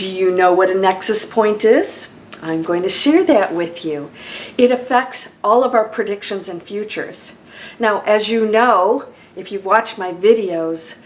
Do you know what a nexus point is? I'm going to share that with you. It affects all of our predictions and futures. Now, as you know, if you've watched my videos,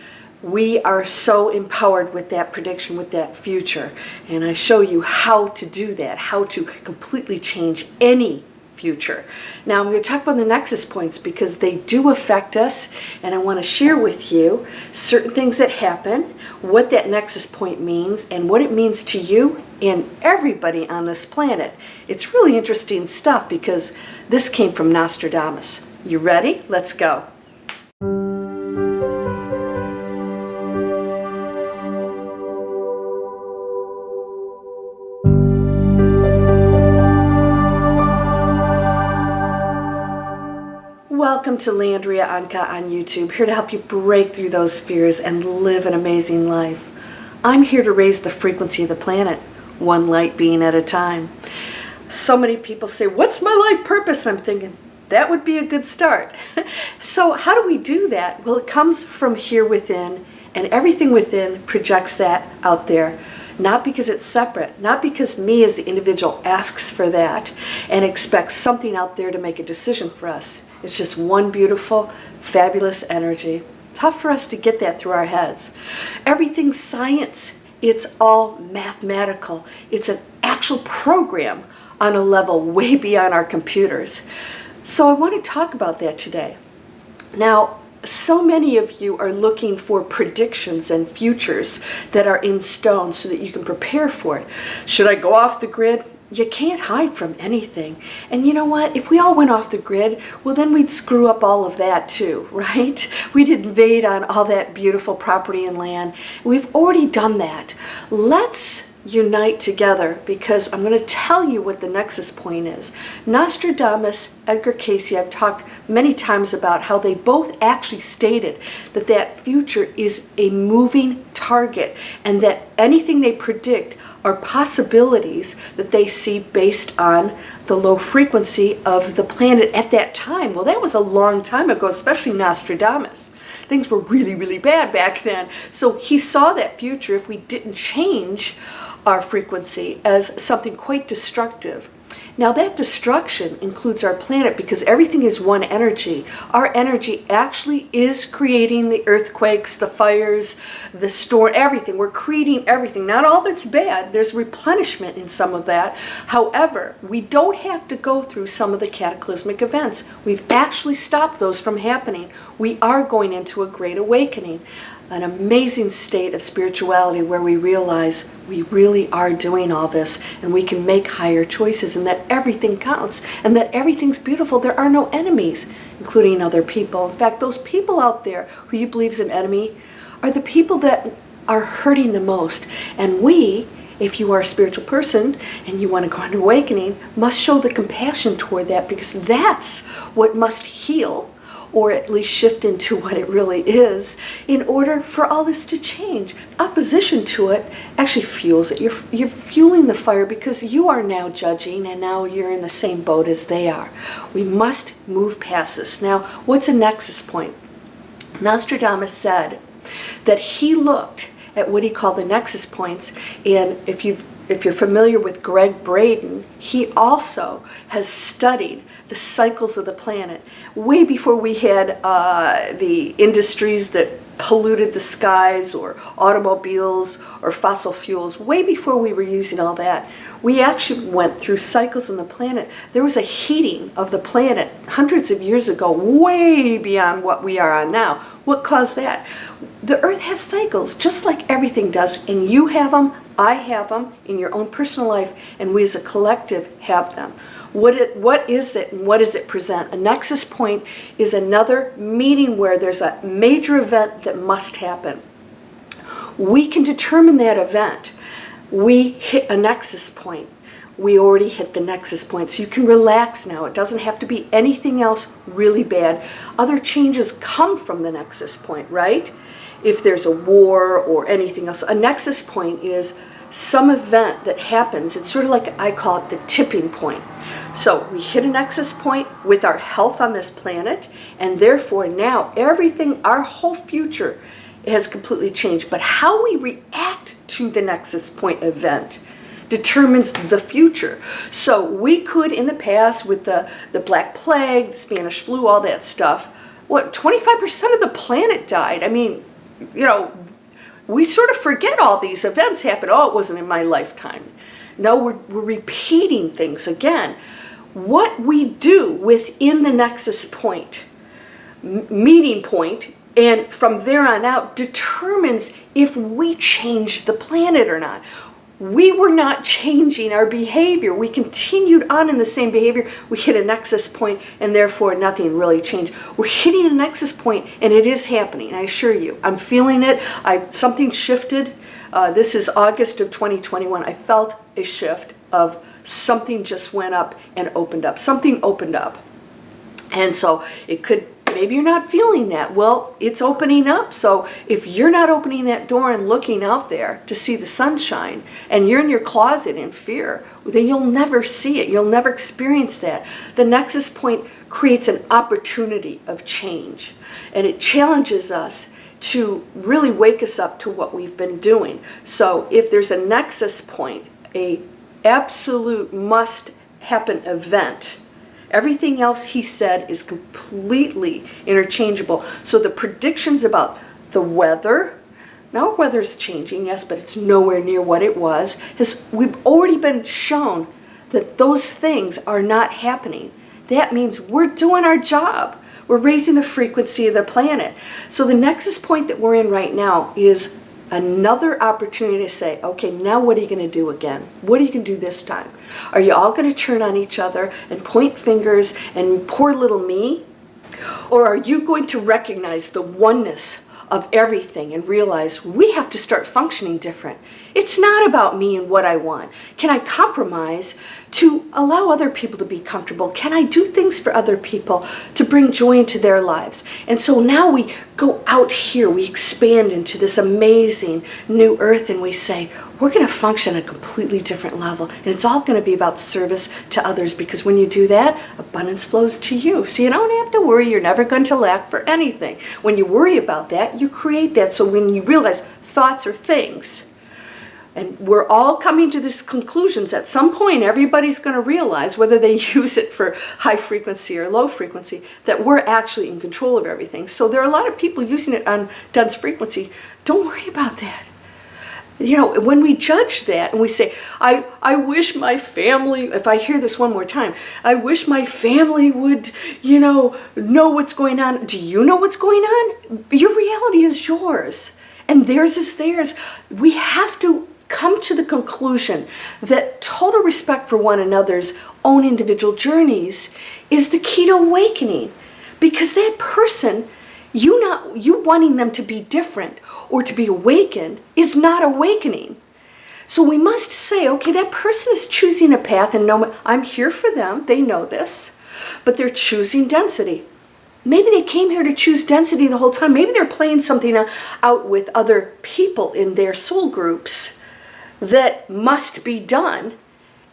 we are so empowered with that prediction, with that future. And I show you how to do that, how to completely change any future. Now I'm going to talk about the nexus points because they do affect us, and I want to share with you certain things that happen, what that nexus point means, and what it means to you and everybody on this planet. It's really interesting stuff because this came from Nostradamus. You ready? Let's go. Welcome to Landria Onkka on YouTube, here to help you break through those fears and live an amazing life. I'm here to raise the frequency of the planet, one light being at a time. So many people say, what's my life purpose? And I'm thinking, that would be a good start. So how do we do that? Well, it comes from here within, and everything within projects that out there. Not because it's separate, not because me as the individual asks for that and expects something out there to make a decision for us. It's just one beautiful, fabulous energy. Tough for us to get that through our heads. Everything's science. It's all mathematical. It's an actual program on a level way beyond our computers. So I want to talk about that today. Now, so many of you are looking for predictions and futures that are in stone so that you can prepare for it. Should I go off the grid? You can't hide from anything. And you know what? If we all went off the grid, well, then we'd screw up all of that too, right? We'd invade on all that beautiful property and land. We've already done that. Let's unite together because I'm going to tell you what the nexus point is. Nostradamus, Edgar Cayce, I've talked many times about how they both actually stated that that future is a moving target and that anything they predict are possibilities that they see based on the low frequency of the planet at that time. Well, that was a long time ago, especially Nostradamus. Things were really, really bad back then. So he saw that future, if we didn't change our frequency, as something quite destructive. Now that destruction includes our planet because everything is one energy. Our energy actually is creating the earthquakes, the fires, the storm, everything. We're creating everything. Not all that's bad. There's replenishment in some of that. However, we don't have to go through some of the cataclysmic events. We've actually stopped those from happening. We are going into a great awakening. An amazing state of spirituality where we realize we really are doing all this and we can make higher choices and that everything counts and that everything's beautiful. There are no enemies, including other people. In fact, those people out there who you believe is an enemy are the people that are hurting the most. And we, if you are a spiritual person and you want to go into awakening, must show the compassion toward that because that's what must heal, or at least shift into what it really is, in order for all this to change. Opposition to it actually fuels it. You're fueling the fire because you are now judging and now you're in the same boat as they are. We must move past this. Now, what's a nexus point? Nostradamus said that he looked at what he called the nexus points, and if you're familiar with Greg Braden, he also has studied the cycles of the planet way before we had the industries that polluted the skies or automobiles or fossil fuels. Way before we were using all that, we actually went through cycles on the planet. There was a heating of the planet hundreds of years ago, way beyond what we are on now. What caused that? The Earth has cycles, just like everything does, and you have them, I have them in your own personal life, and we as a collective have them. What is it and what does it present? A nexus point is another meeting where there's a major event that must happen. We can determine that event. We hit a nexus point. We already hit the nexus point, so you can relax now. It doesn't have to be anything else really bad. Other changes come from the nexus point, right? If there's a war or anything else, a nexus point is some event that happens. It's sort of like, I call it the tipping point. So we hit a nexus point with our health on this planet, and therefore now everything, our whole future has completely changed. But how we react to the Nexus Point event determines the future. So we could, in the past, with the Black Plague, the Spanish flu, all that stuff, 25% of the planet died. I mean, we sort of forget all these events happened. Oh, it wasn't in my lifetime. No, we're repeating things again. What we do within the Nexus Point, meeting point, and from there on out determines if we change the planet or not. We were not changing our behavior. We continued on in the same behavior. We hit a Nexus Point, and therefore nothing really changed. We're hitting a Nexus Point, and it is happening, I assure you. I'm feeling it. Something shifted. This is August of 2021. I felt a shift of something just went up and opened up. Something opened up. And so it could, maybe you're not feeling that. Well, it's opening up. So if you're not opening that door and looking out there to see the sunshine, and you're in your closet in fear, then you'll never see it. You'll never experience that. The Nexus Point creates an opportunity of change, and it challenges us to really wake us up to what we've been doing. So if there's a Nexus Point, a absolute must happen event, everything else he said is completely interchangeable. So the predictions about the weather, now our weather's changing, yes, but it's nowhere near what it was. We've already been shown that those things are not happening. That means we're doing our job. We're raising the frequency of the planet. So the Nexus Point that we're in right now is another opportunity to say, okay, now what are you going to do again? What are you going to do this time? Are you all going to turn on each other and point fingers and poor little me? Or are you going to recognize the oneness of everything and realize we have to start functioning different? It's not about me and what I want. Can I compromise to allow other people to be comfortable? Can I do things for other people to bring joy into their lives? And so now we go out here, we expand into this amazing new earth, and we say, we're going to function at a completely different level. And it's all going to be about service to others, because when you do that, abundance flows to you. So you don't have to worry. You're never going to lack for anything. When you worry about that, you create that. So when you realize thoughts are things, and we're all coming to these conclusions at some point, everybody's going to realize, whether they use it for high frequency or low frequency, that we're actually in control of everything. So there are a lot of people using it on dense frequency. Don't worry about that. When we judge that and we say, I wish my family, if I hear this one more time, I wish my family would, know what's going on. Do you know what's going on? Your reality is yours, and theirs is theirs. We have to come to the conclusion that total respect for one another's own individual journeys is the key to awakening, because that person, you wanting them to be different or to be awakened is not awakening. So we must say, okay, that person is choosing a path, and I'm here for them. They know this, but they're choosing density. Maybe they came here to choose density the whole time. Maybe they're playing something out with other people in their soul groups that must be done,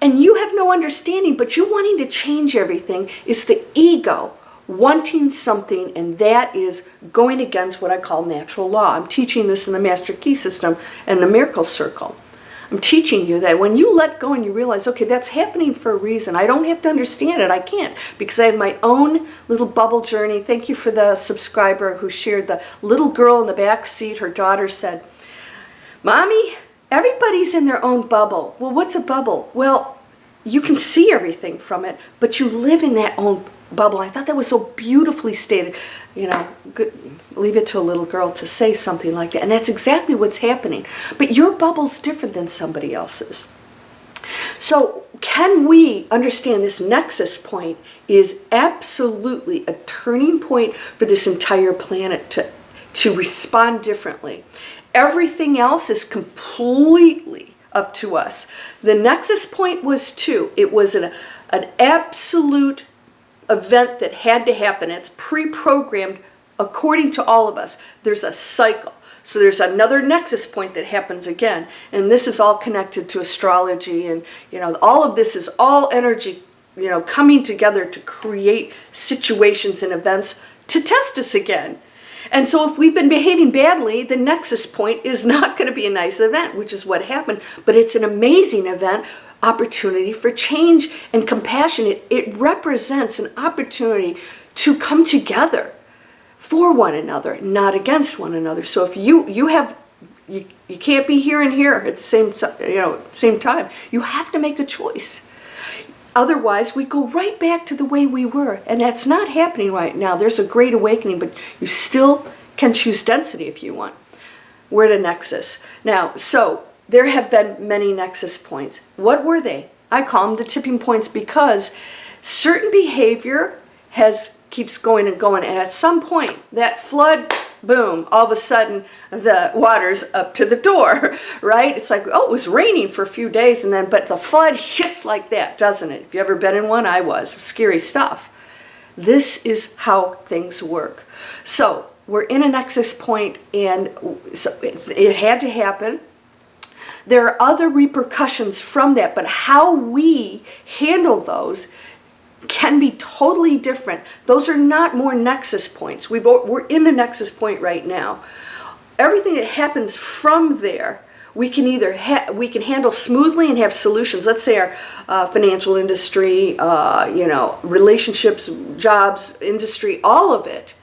and you have no understanding, but you wanting to change everything is the ego wanting something, and that is going against what I call natural law. I'm teaching this in the Master Key System and the Miracle Circle. I'm teaching you that when you let go and you realize, okay, that's happening for a reason. I don't have to understand it. I can't, because I have my own little bubble journey. Thank you for the subscriber who shared the little girl in the back seat. Her daughter said, Mommy, everybody's in their own bubble. Well, what's a bubble? Well, you can see everything from it, but you live in that own bubble. I thought that was so beautifully stated. Good, leave it to a little girl to say something like that. And that's exactly what's happening. But your bubble's different than somebody else's. So can we understand this Nexus Point is absolutely a turning point for this entire planet to respond differently. Everything else is completely up to us. The Nexus Point was too. It was an absolute event that had to happen. It's pre-programmed according to all of us. There's a cycle. So there's another Nexus Point that happens again. And this is all connected to astrology. And, all of this is all energy, coming together to create situations and events to test us again. And so if we've been behaving badly, the Nexus Point is not going to be a nice event, which is what happened. But it's an amazing event, opportunity for change and compassion. It represents an opportunity to come together for one another, not against one another. So if you can't be here and here at the same time. You have to make a choice. Otherwise, we go right back to the way we were. And that's not happening right now. There's a great awakening, but you still can choose density if you want. We're at a nexus. Now, so there have been many nexus points. What were they? I call them the tipping points because certain behavior keeps going and going. And at some point, that flood, boom, all of a sudden the water's up to the door, right? It's like, oh, it was raining for a few days but the flood hits like that, doesn't it? If you ever been in one, I was. Scary stuff. This is how things work. So we're in a nexus point, and so it had to happen. There are other repercussions from that, but how we handle those can be totally different. Those are not more nexus points. We're in the nexus point right now. Everything that happens from there, we can either we can handle smoothly and have solutions. Let's say our financial industry, relationships, jobs, industry, all of it.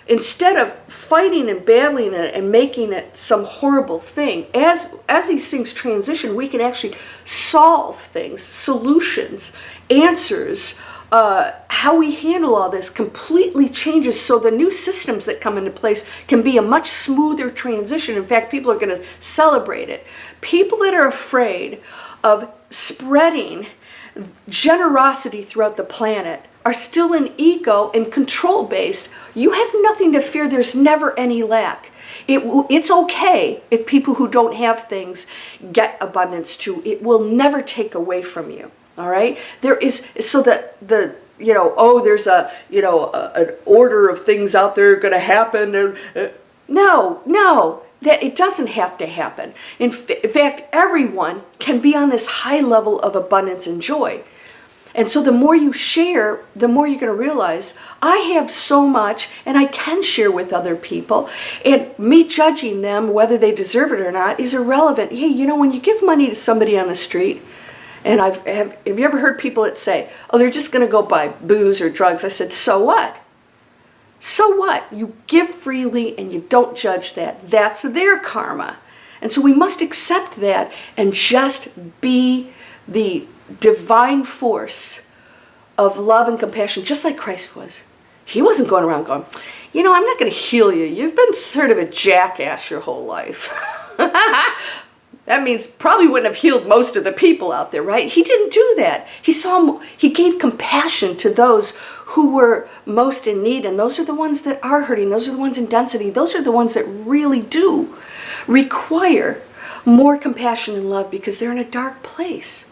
Instead of fighting and battling it and making it some horrible thing, as these things transition, we can actually solve things, solutions, answers. How we handle all this completely changes, so the new systems that come into place can be a much smoother transition. In fact, people are going to celebrate it. People that are afraid of spreading generosity throughout the planet are still in ego and control based. You have nothing to fear. There's never any lack. It's okay if people who don't have things get abundance too. It will never take away from you. All right. There is, so that there's an order of things out there going to happen. No. That it doesn't have to happen. In fact, everyone can be on this high level of abundance and joy. And so the more you share, the more you're going to realize, I have so much and I can share with other people. And me judging them, whether they deserve it or not, is irrelevant. Hey, when you give money to somebody on the street, and have you ever heard people that say, oh, they're just going to go buy booze or drugs? I said, so what? So what? You give freely and you don't judge that. That's their karma. And so we must accept that and just be the divine force of love and compassion, just like Christ was. He wasn't going around going, I'm not going to heal you. You've been sort of a jackass your whole life. That means probably wouldn't have healed most of the people out there, right? He didn't do that. He gave compassion to those who were most in need, and those are the ones that are hurting. Those are the ones in density. Those are the ones that really do require more compassion and love because they're in a dark place.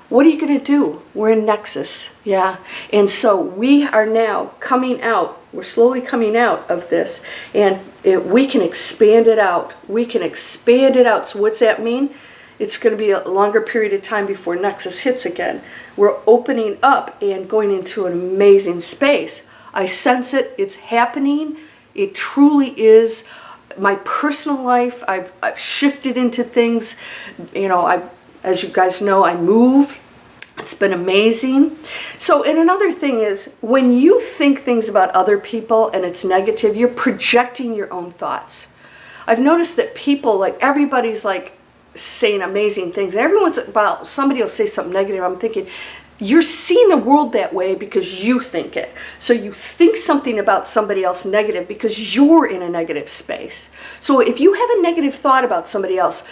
What are you going to do? We're in Nexus, yeah? And so we are now coming out. We're slowly coming out of this, and we can expand it out. We can expand it out. So what's that mean? It's going to be a longer period of time before Nexus hits again. We're opening up and going into an amazing space. I sense it. It's happening. It truly is. My personal life, I've shifted into things. As you guys know, I move. It's been amazing. So, and another thing is, when you think things about other people and it's negative, you're projecting your own thoughts. I've noticed that people, everybody's saying amazing things, and every once in a while somebody will say something negative. I'm thinking, you're seeing the world that way because you think it. So you think something about somebody else negative because you're in a negative space. So if you have a negative thought about somebody else,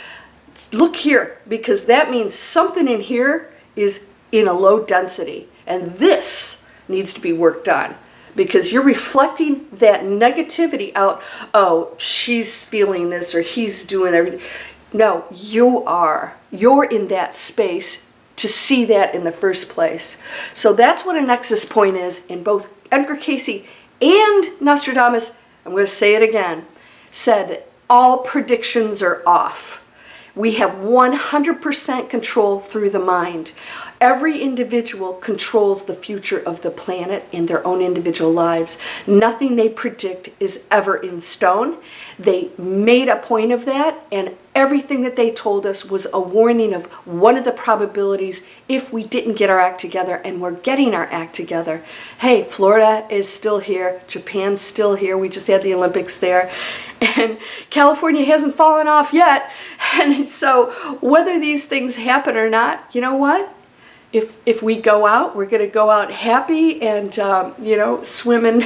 look here, because that means something in here is in a low density, and this needs to be worked on because you're reflecting that negativity out. Oh, she's feeling this or he's doing everything. No, you're in that space to see that in the first place. So that's what a Nexus Point is. In both Edgar Cayce and Nostradamus, I'm going to say it again, said all predictions are off. We have 100% control through the mind. Every individual controls the future of the planet in their own individual lives. Nothing they predict is ever in stone. They made a point of that, and everything that they told us was a warning of one of the probabilities if we didn't get our act together, and we're getting our act together. Hey, Florida is still here. Japan's still here. We just had the Olympics there. And California hasn't fallen off yet. And so whether these things happen or not, you know what? If we go out, we're going to go out happy and, swimming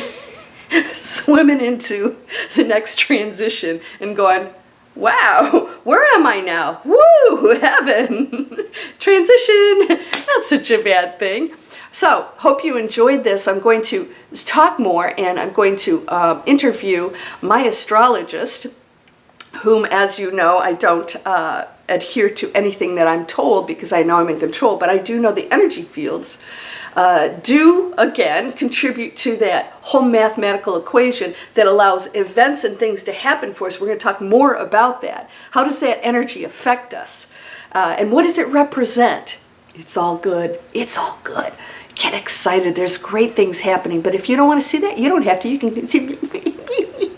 into the next transition and going, wow, where am I now? Woo, heaven. Transition, not such a bad thing. So, hope you enjoyed this. I'm going to talk more, and I'm going to interview my astrologist, whom, as you know, I don't adhere to anything that I'm told because I know I'm in control, but I do know the energy fields do, again, contribute to that whole mathematical equation that allows events and things to happen for us. We're going to talk more about that. How does that energy affect us? And what does it represent? It's all good. It's all good. Get excited. There's great things happening. But if you don't want to see that, you don't have to. You can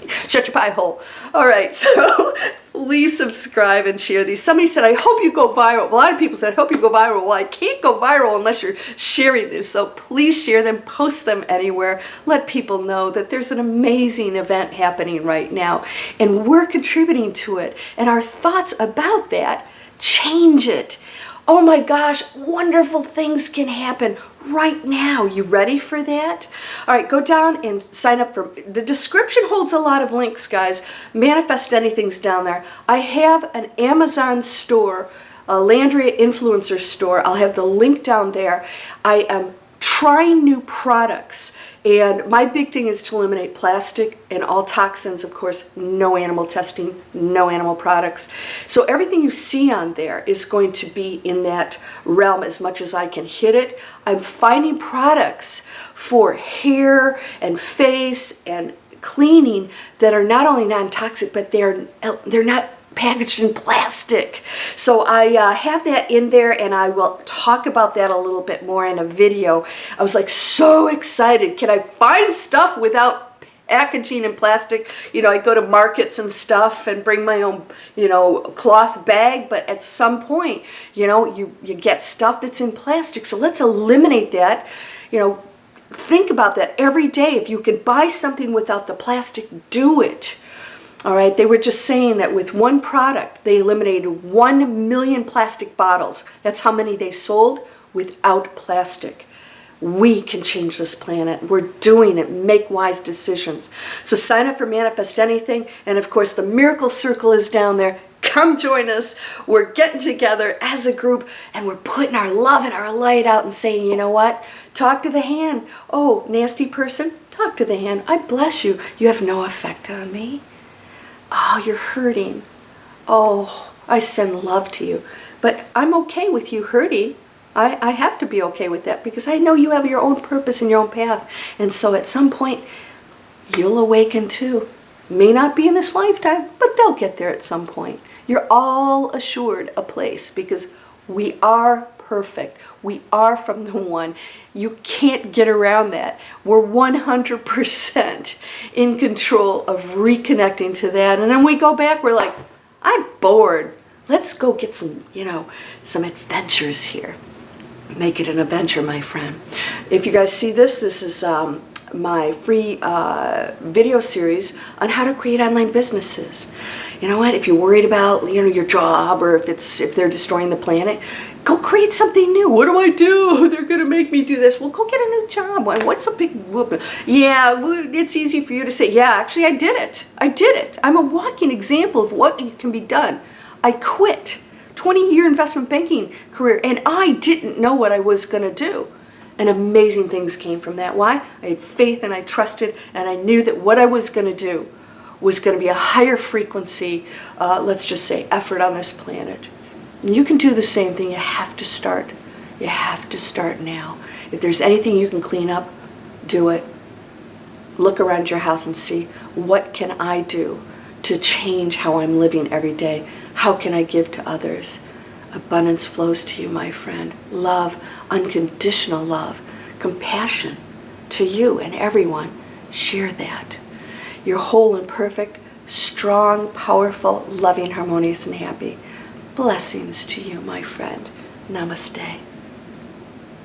shut your pie hole. All right, so please subscribe and share these. Somebody said, I hope you go viral. A lot of people said, I hope you go viral. Well, I can't go viral unless you're sharing this. So please share them, post them anywhere. Let people know that there's an amazing event happening right now, and we're contributing to it. And our thoughts about that change it. Oh my gosh, wonderful things can happen right now. You ready for that? All right, go down and sign up for, the description holds a lot of links, guys. Manifest Anything's down there. I have an Amazon store, a Landria influencer store. I'll have the link down there. I am trying new products, and my big thing is to eliminate plastic and all toxins. Of course, no animal testing, no animal products. So everything you see on there is going to be in that realm as much as I can hit it. I'm finding products for hair and face and cleaning that are not only non-toxic, but they're not packaged in plastic. So I have that in there, and I will talk about that a little bit more in a video. I was like so excited. Can I find stuff without packaging in plastic? You know, I go to markets and stuff and bring my own, cloth bag, but at some point, you get stuff that's in plastic. So let's eliminate that. Think about that every day. If you can buy something without the plastic, do it. All right, they were just saying that with one product, they eliminated 1 million plastic bottles. That's how many they sold without plastic. We can change this planet. We're doing it. Make wise decisions. So sign up for Manifest Anything. And of course, the Miracle Circle is down there. Come join us. We're getting together as a group, and we're putting our love and our light out and saying, you know what? Talk to the hand. Oh, nasty person, talk to the hand. I bless you. You have no effect on me. Oh, you're hurting. Oh, I send love to you. But I'm okay with you hurting. I have to be okay with that because I know you have your own purpose and your own path. And so at some point, you'll awaken too. May not be in this lifetime, but they'll get there at some point. You're all assured a place because we are perfect. We are from the one. You can't get around that. We're 100% in control of reconnecting to that. And then we go back, we're like, I'm bored. Let's go get some, some adventures here. Make it an adventure, my friend. If you guys see this, this is my free video series on how to create online businesses. You know what? If you're worried about your job, or if they're destroying the planet, go create something new. What do I do? They're gonna make me do this. Well, go get a new job. What's a big whoop? Yeah, it's easy for you to say, yeah, actually I did it. I did it. I'm a walking example of what can be done. I quit 20-year investment banking career, and I didn't know what I was gonna do. And amazing things came from that. Why? I had faith and I trusted, and I knew that what I was gonna do was gonna be a higher frequency, let's just say, effort on this planet. You can do the same thing. You have to start. You have to start now. If there's anything you can clean up, do it. Look around your house and see, what can I do to change how I'm living every day? How can I give to others? Abundance flows to you, my friend. Love, unconditional love, compassion to you and everyone. Share that. You're whole and perfect, strong, powerful, loving, harmonious, and happy. Blessings to you, my friend. Namaste.